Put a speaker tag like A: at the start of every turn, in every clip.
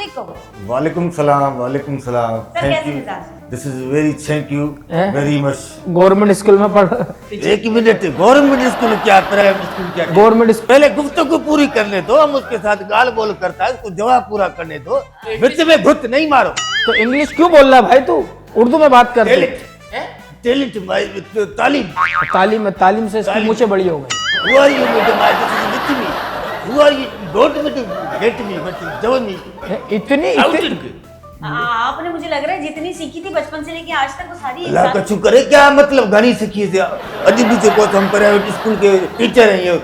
A: वालेकुम।
B: वालेकुम सलाम, वालेकुम सलाम।
A: सर,
B: थैंक
A: कैसे
B: यू,
A: मिजाज?
B: This is very thank you very much.
C: Government school में पढ़
B: एक मिनट, गवर्नमेंट स्कूल क्या, प्राइवेट स्कूल क्या?
C: गवर्नमेंट
B: पहले गुफ्तगू पूरी करने दो, हम उसके साथ गाल बोल करता है, उसको जवाब पूरा करने दो। बीच में घुट नहीं मारो।
C: तो इंग्लिश क्यों बोल रहा है भाई तू? उर्दू में बात कर।
B: टैलेंट तालीम।
C: तालीम से इसकी
B: तालीम।
C: मूछें बड़ी हो गई।
B: Who are you, madam? I this is with me. Who are you? Don't get me, but join me.
C: इतनी
B: Out
C: इतनी
B: it.
A: आपने मुझे लग रहा है जितनी सीखी थी बचपन से लेके आज तक वो सारी
B: अल्लाह का
A: एग्जाम-
B: शुक्र है, क्या मतलब गानी सीखी है? अजीब से को हम प्राइवेट स्कूल के टीचर हैं, ये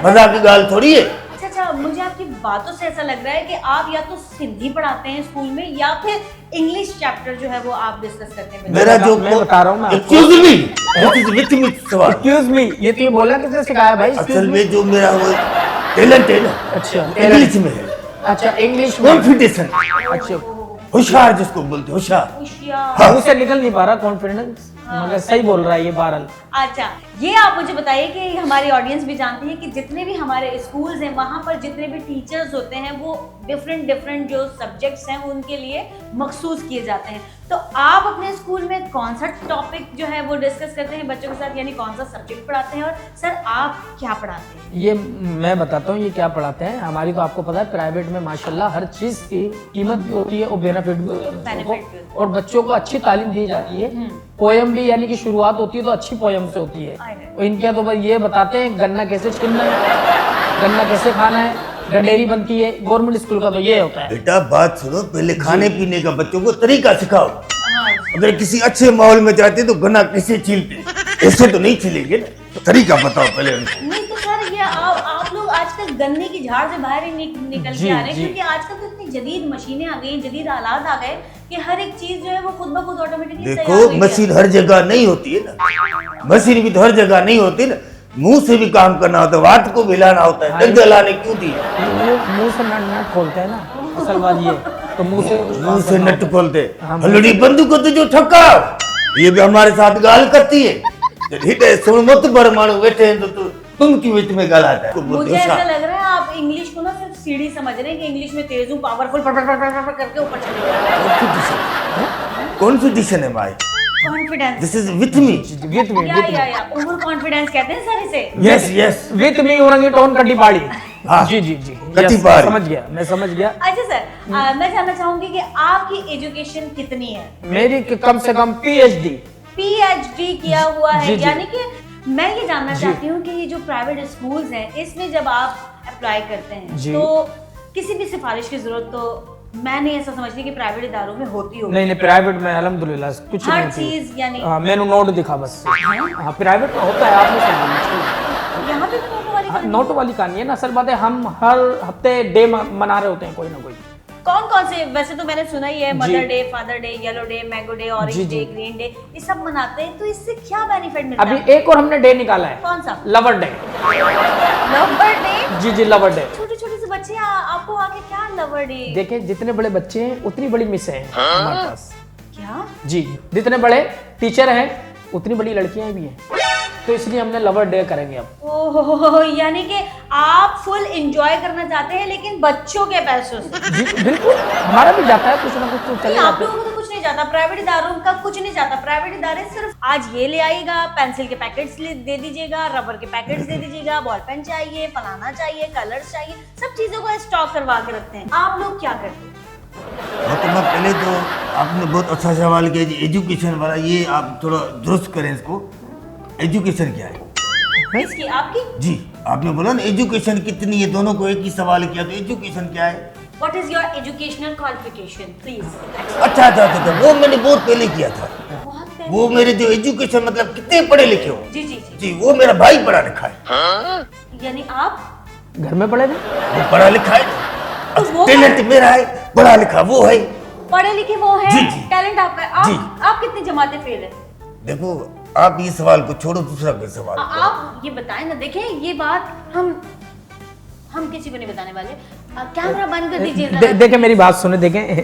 B: मजाक की गाल थोड़ी है।
A: अच्छा, मुझे आपकी बातों से ऐसा लग रहा है कि आप या तो सिंधी पढ़ाते हैं स्कूल में या फिर इंग्लिश चैप्टर जो है वो आप डिस्कस करते हैं।
B: मेरा जो
C: मैं बता रहा हूँ ना आपको।
B: Excuse me, this is with me सवाल।
C: एक्सक्यूज मी, ये तो ये बोलना किसने सिखाया भाई? excuse
B: असल
C: me?
B: में जो मेरा वो टैलेंट है ना,
C: अच्छा
B: इंग्लिश में है।
C: अच्छा इंग्लिश में।
B: कॉन्फिडेंस,
C: अच्छा
B: होशियार जिसको बोलते हैं, होशियार।
A: होशियार।
C: मुंह से निकल नहीं पा रहा कॉन्फिडेंस, मगर सही बोल रहा है ये बहरहाल।
A: अच्छा, ये आप मुझे बताइए कि हमारी ऑडियंस भी जानती है कि जितने भी हमारे स्कूल्स हैं वहाँ पर जितने भी टीचर्स होते हैं वो डिफरेंट जो सब्जेक्ट्स हैं उनके लिए मखसूस किए जाते हैं। तो आप अपने स्कूल में कौन सा टॉपिक जो है वो डिस्कस करते हैं बच्चों के साथ, यानी कौन सा सब्जेक्ट पढ़ाते हैं? और सर आप क्या पढ़ाते हैं?
C: ये मैं बताता हूँ ये क्या पढ़ाते हैं। हमारी तो आपको पता है प्राइवेट में माशाल्लाह हर चीज की कीमत भी होती है और बेनिफिट भी होता है बच्चों
A: Benefit भी
C: को, और बच्चों को अच्छी तालीम दी जाती है। पोयम भी यानी कि शुरुआत होती है तो अच्छी पोयम से होती है। और इनके तो भाई ये बताते हैं गन्ना कैसे छीलना है, गन्ना कैसे खाना है, गडेरी बनती है। गवर्नमेंट स्कूल का तो ये होता है।
B: बेटा बात सुनो, पहले खाने पीने का बच्चों को तरीका सिखाओ।
A: हाँ,
B: अगर किसी अच्छे माहौल में जाते तो गन्ना कैसे छीलते, ऐसे तो नहीं छीलेंगे ना, तो तरीका बताओ पहले उनको।
A: नहीं तो सर ये आप लोग आजकल गन्ने की झाड़ से बाहर ही निकल
C: जी,
A: के आ रहे हैं,
C: जी।
A: क्योंकि आजकल तो इतनी जदीद मशीनें आ गई, जदीद आलात आ गए कि हर एक चीज जो है वो खुद ब खुद ऑटोमेटिकली
B: देखो मशीन हर जगह नहीं होती है ना, मशीन भी तो हर जगह नहीं होती ना, मुंह से भी काम करना होता है, वाट को भी हिलाना होता है, डंडे लाने क्यों दिए?
C: वो मुंह से नट खोलते हैं ना, असल बात ये तो मुंह से
B: नट खोलते।
C: हाँ,
B: हलड़ी बंदूक को तो जो ठक्का, ये भी हमारे साथ गाल करती है। ठीक है, सुन मत बर मानो बैठे हैं तो तुम क्यों बीच में गाल आता है?
A: मुझे ऐसा लग रहा है आप इंग्लिश को ना सिर्फ सीढ़ी समझ रहे हैं कि इंग्लिश में तेज हूँ, पावरफुल करके ऊपर चले जाए।
B: कॉन्फिडेंस है भाई,
A: confidence
B: this is with me.
C: With me
A: या ओवर कॉन्फिडेंस कहते हैं सर इसे।
B: Yes yes,
C: with me Orangi tone कटी पाड़ी।
B: हाँ।
C: जी
B: कटी
C: Yes,
B: पाड़ी।
C: समझ गया, मैं समझ गया।
A: अच्छा सर, मैं जानना चाहूंगी कि आपकी एजुकेशन कितनी है?
C: मेरी कम से कम PhD।
A: पीएचडी किया हुआ है,
C: जी, जी।
A: यानी कि मैं ये जानना
C: जी।
A: चाहती हूँ कि ये जो प्राइवेट स्कूल्स हैं इसमें जब आप अप्लाई करते हैं
C: जी।
A: तो किसी भी सिफारिश की जरूरत तो मैं नहीं ऐसा समझती कि प्राइवेट इदारों में होती होगी।
C: नहीं प्राइवेट में अल्हम्दुलिल्लाह कुछ
A: हर
C: नहीं होती।
A: चीज यानी
C: हाँ, मैंने नोट दिखा बस। हाँ प्राइवेट में होता है, आपने समझा।
A: यहाँ पे भी नोटों वाली
C: हाँ,
A: कहानी?
C: नोट वाली कहानी है ना, असल बात है हम हर हफ्ते डे मना रहे होते हैं कोई ना कोई।
A: कौन कौन से? वैसे तो मैंने सुना ही है
C: जी।
A: Mother day, father day, yellow day, mango day, orange
C: जी,
A: डे,
C: जी।
A: ग्रीन डे, ये सब मनाते हैं, तो इससे क्या बेनिफिट मिलता
C: अभी
A: है?
C: एक और हमने डे निकाला है,
A: कौन सा?
C: Lover day.
A: Lover day?
C: जी लवर डे।
A: छोटे छोटे से बच्चे आपको आके क्या लवर डे?
C: देखिए जितने बड़े बच्चे हैं उतनी बड़ी मिस हैं हमारे पास।
A: क्या?
C: जी जितने बड़े टीचर हैं उतनी बड़ी लड़कियां भी हैं, तो इसलिए हमने लवर डे करेंगे अब।
A: ओहो, यानी कि आप फुल एंजॉय करना चाहते हैं लेकिन बच्चों के पैसों से।
C: जी बिल्कुल, हमारा भी जाता है कुछ ना कुछ तो चले
A: नहीं, आप
C: जाते
A: लोगों को तो कुछ नहीं जाता, प्राइवेट इदारों का कुछ नहीं जाता। प्राइवेट इदारे सिर्फ आज ये ले आइएगा, पेंसिल के पैकेट्स दे दीजिएगा, रबर के पैकेट्स दे दीजिएगा, बॉल पेन चाहिए, फलाना चाहिए, कलर्स चाहिए, सब चीजों को स्टॉक करवा के रखते हैं। आप लोग क्या करते हैं?
B: मैं पहले तो आपने बहुत अच्छा सवाल किया जी, एजुकेशन वाला, ये आप थोड़ा दुरुस्त करें इसको। एजुकेशन क्या है
A: इसकी आपकी?
B: जी? आपने बोला ना एजुकेशन कितनी है, दोनों को एक ही सवाल किया, तो एजुकेशन क्या है?
A: What is your educational qualification please?
B: अच्छा, वो मैंने बहुत पहले किया था।
A: बहुत पहले।
B: वो मेरे जो एजुकेशन मतलब कितने पढ़े लिखे हो
A: जी जी जी,
B: जी, वो मेरा भाई पढ़ा लिखा है।
A: यानी आप
C: घर में पड़े थे।
B: वो पढ़ा लिखा है,
A: तो वो
B: टैलेंट मेरा है, पढ़ा लिखा वो है।
A: पढ़े लिखे वो है,
B: जी, जी।
A: टैलेंट आपका है।
B: जी।
A: आप कितनी जमातें फेल है?
B: देखो आप ये सवाल को छोड़ो, दूसरा कोई सवाल करो।
A: आप ये बताएं ना, देखें ये बात हम किसी को नहीं बताने वाले। कैमरा बंद कर दीजिए जरा।
C: देखे मेरी बात सुने, देखें